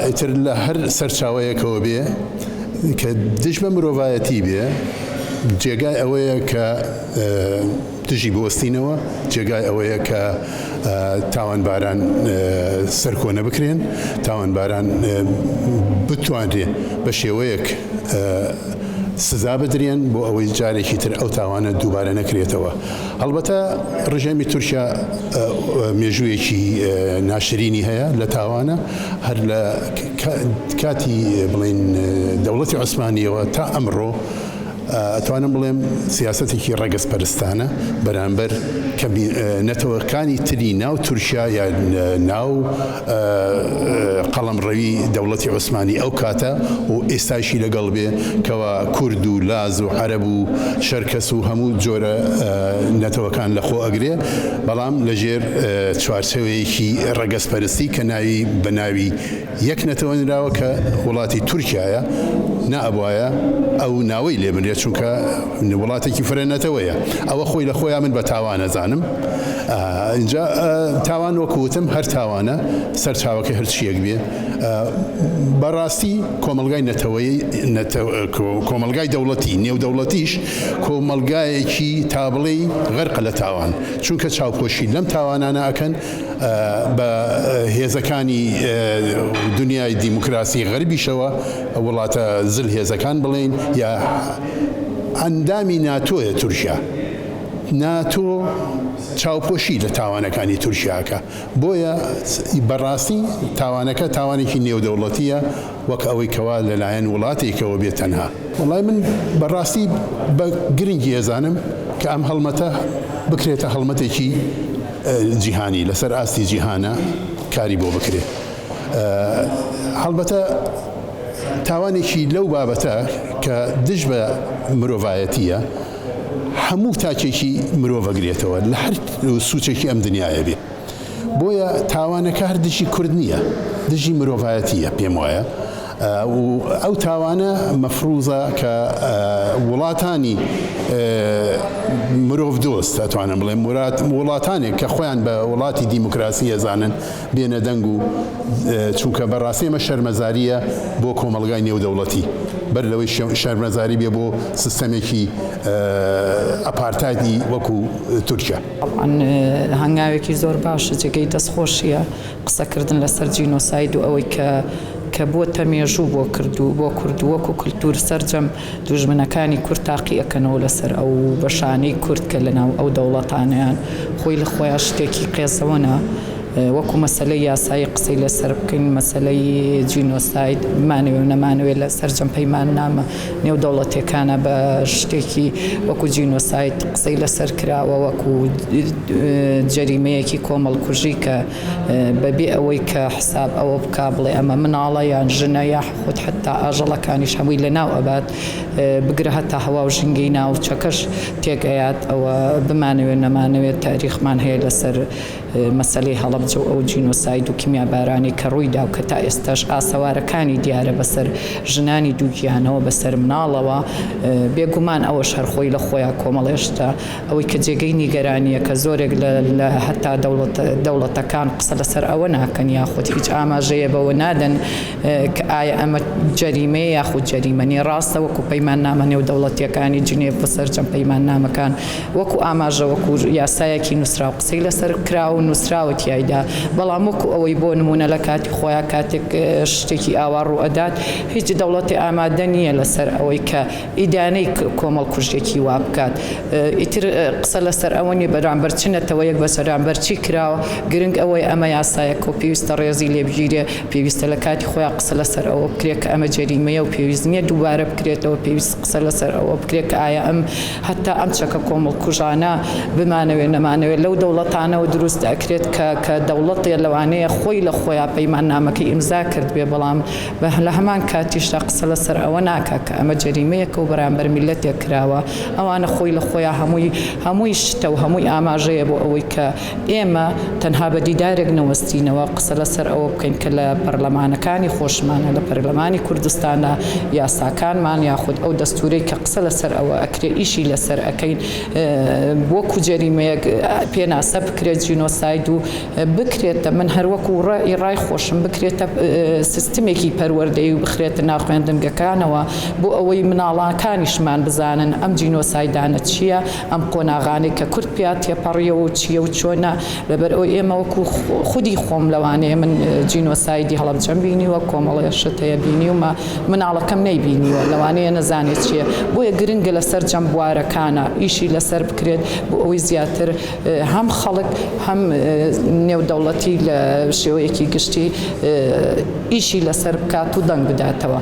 ئیتر لە هەر سەرچاوەیەکەوە بێ کە دژ بە مرۆڤایەتی بێ جێگای ئەوەیە کە دژی بوەستینەوە جێگای ئەوەیە کە تاوانباران سەرکۆ نەبکرێن تاوانباران بتوانرێ بە شێوەیەک سزا بدرێن بۆ ئەوەی جارێکی تر ئەو تاوانە دووبارە نەکرێتەوە. هەڵبەتە ڕژێمی تورکیا مێژوویەکی ناشرینی هەیە لە تاوانە هەر لە کاتی بڵێن دەوڵەتی عوسمانیەوە تا ئەمڕۆ ئەتوانم بڵێم سیاسەتێکی ڕەگەزپەرستانە بەرامبەر نەتەوەکانی تری ناو تورکیا یا ناو قەڵەمڕەوی دەوڵەتی عوسمانی ئەو کاتە و ئێستاشی لەگەڵ بێ کەوا کورد و لاز و عەرەب و شەرکەس و هەموو جۆرە نەتەوەکان لە خۆ ئەگرێ بەڵام لەژێر چوارچەوەیەکی ڕەگەزپەرستی کە ناوی بە ناوی یەک نەتەوەنراوە کە وڵاتی تورکیایە نائبوایە ئەو ناوەی لێ بنرێت چونکە وڵاتێکی فرێنەتەوەیە ئەوە خۆی لە خۆیان من بە تاوان نەزانم اینجا تاوان وەکوتم هەر تاوانە سەرچاوەکە هەرچیەک بێ بەڕاستی کۆمەلگای نەتەوەی کۆمەلگای دەوڵەتی نێودەوڵەتیش کۆمەلگایەکی تابڵێی غەرقە لە تاوان چونکە چاوپۆشی لەم تاوانانە ئەکەن بە هێزەکانی دنیای دیموکراسی غەربیشەوە وڵاتە زل هێزەکان بڵێن یا ئەندامی ناتۆیە تورکیا ناتۆ چاوپۆشی لە تاوانەکانی تورکیاکە بۆیە بەڕاستی تاوانەکە تاوانێکی نێودەوڵەتیە وەک ئەوەی کەوا لەلایەن وڵاتێکەوە بێت تەنها وەڵای من بەڕاستی بە گرنگی ێزانم کە ئەم هەڵمەتە بکرێتە هەڵمەتێکی جیهانی لەسەر ئاستی جیهانە کاری بۆ بکرێت هەڵبەتە تاوانێکی لەو بابەتە کە دژ بە مرۆڤایەتیە هەموو تاکێکی مرۆڤ ئەگرێتەوە لە هەر سوچێکی ئەم دنیاە بێ بۆیە تاوانەکە هەر دژی کورد نییە دژی مرۆڤایەتیە پێم وایە و ئەو تاوانە مەفروزە کە وڵاتانی مرۆڤ دۆست ئەتوانم بڵێم وڵاتانێک کە خۆیان بە وڵاتی دیموکراسی ئەزانن بێنە دەنگ و چونکە بەڕاستی ئەمە شەرمەزاریە بۆ کۆمەلگای نێودەوڵەتی بەر لەوەی شەرمەزاری بێ بۆ سیستەمێکی ئەپارتایدی وەکو تورکیا. هەنگاوێکی زۆر باشە جێگەی دەستخۆشیە قسەکردن لەسەر جینۆساید و ئەوەی کە بۆ تەمێژوو بۆ کورد وەکو کولتور سەرجەم دوژمنەکانی کورد تاقی ئەکەنەوە لەسەر ئەو بەشانەی کورد کە لەناو ئەو دەوڵەتانیان خۆی لە خۆیان شتێکی قێزەوەنە وەکو مەسەلەی یاسایی قسەی لەسەر بکەین مەسەلەی جینۆساید مانەوێ و نەمانەوێت لە سەرجەم پەیماننامە نێودەوڵەتیەکانە بە شتێکی وەکو جینۆساید قسەی لەسەر کراوە وەکو جەریمەیەکی کۆمەڵکوژی کە بەبێ ئەوەی کە حساب ئەوە بکا بڵێ ئەمە مناڵە یان ژنە یا خۆت حتا ئاژەڵەکانیش هەمووی لەناو ئەبات بگرە هەتا هەوا و ژینگەی ناوچەکەش تێگەیات ئەوە بمانەوێت نەمانەوێت تاریخمان هەیە لەسەر مەسەلەی هەڵەبجە و ئەو جینۆساید و کیمیابارانی کە ڕوویدا و کە تا ئێستاش ئاسەوارەکانی دیارە بەسەر ژنانی دووگیانەوە بەسەر مناڵەوە بێگومان ئەوەش هەر خۆی لە خۆیان کۆمەڵێشتا ئەوەی کە جێگەی نیگەرانیە کە زۆرێک لە هەتا دەوڵەتەکان قسە لەسەر ئەوە ناکەن یاخود هیچ ئاماژەیە بەوە نادەن کە ئایا ئەمە جەریمەیە یاخود جەریمەنی ڕاستە وەکو پەیماننامە نێودەوڵەتیەکانی جنێڤ بەسەرجەم پەیماننامەکان وەکو ئاماژە وەکو یاسایەکی نووسرا و قسەی لەسەر کراوە و نووسراوە تایدا بەڵام وەکو ئەوەی بۆ نمونە لە کاتی خۆیان کاتێک شتێکی ئاوا ڕوو ئەدات هیچ دەوڵەتی ئامادە نییە لەسەر ئەوەی کە ئیدانەی کۆمەڵکوژێکی وا بکات ئیتر قسە لەسەر ئەوە نیە بەرامبەر چنەتەوە یەک بەسەرامبەر چی کراوە گرنگ ئەوەی ئەمە یاسایەک و پێویستە ڕێزی لێبگیرێ پێویستە لە کاتی خۆیان قسە لەسەر ئەوە بکرێت کە ئەمە جەریمەیە و پێویست نییە دووبارە بکرێتەوە پێویست قسە لەسەر ئەوە بکرێت کە ئایا ئەم هەتا ئەم چەکە کۆمەڵکوژانە بمانەوێت نەمانەوێت لەو دەوڵەتانەوە دروست ئەکرێت کە دەوڵەتێ لەوانەیە خۆی لە خۆیان پەیماننامەکەی ئیمزا کرد بێ بەڵام لە هەمان کاتیشدا قسە لەسەر ئەوە ناکات کە ئەمە جەریمەیەکە و بەرامبەر میلەتێک کراوە ئەوانە خۆی لە خۆیان هەمووی شتە و هەمووی ئاماژەیە بۆ ئەوەی کە ئێمە تەنها بە دیدارێک نەوەستینەوە قسە لەسەر ئەوە بکەین کە لە پەرلەمانەکانی خۆشمانە لە پەرلەمانی کوردستانە یاساکانمان یاخود ئەو دەستورەی کە قسە لەسەر ئەوە ئەکرێ ئیشی لەسەر ئەەکەین وەکو جەریمەیەک پێناسە بکرێت جینۆساید و بکرێتە من هەروەکو ڕای خۆشم بکرێتە سیستمێکی پەروەردەی و بخرێتە ناو خوێندنگەکانەوە بۆ ئەوەی مناڵەکانیشمان بزانن ئەم جینۆسایدانە چییە، ئەم قۆناغانەی کە کورد پیا تێپەڕیەوە و چییە و چۆنە، لەبەر ئەو ئێمە وەکو خودی خۆم لەوانەیە من جینۆسایدی هەڵەبجەم بینیوە کۆمەڵی شت هەیە بینی و مناڵەکەم نەیبینیوە لەوانەیە نەزانێت چییە، بۆیە گرنگە لەسەر جەم بوارەکانە ئیشی لەسەر بکرێت بۆ ئەوەی زیاتر هەم خەڵک هەم نێودەوڵەتی لە شێوەیەکی گشتی ئیشی لەسەر بکات و دەنگ بداتەوە.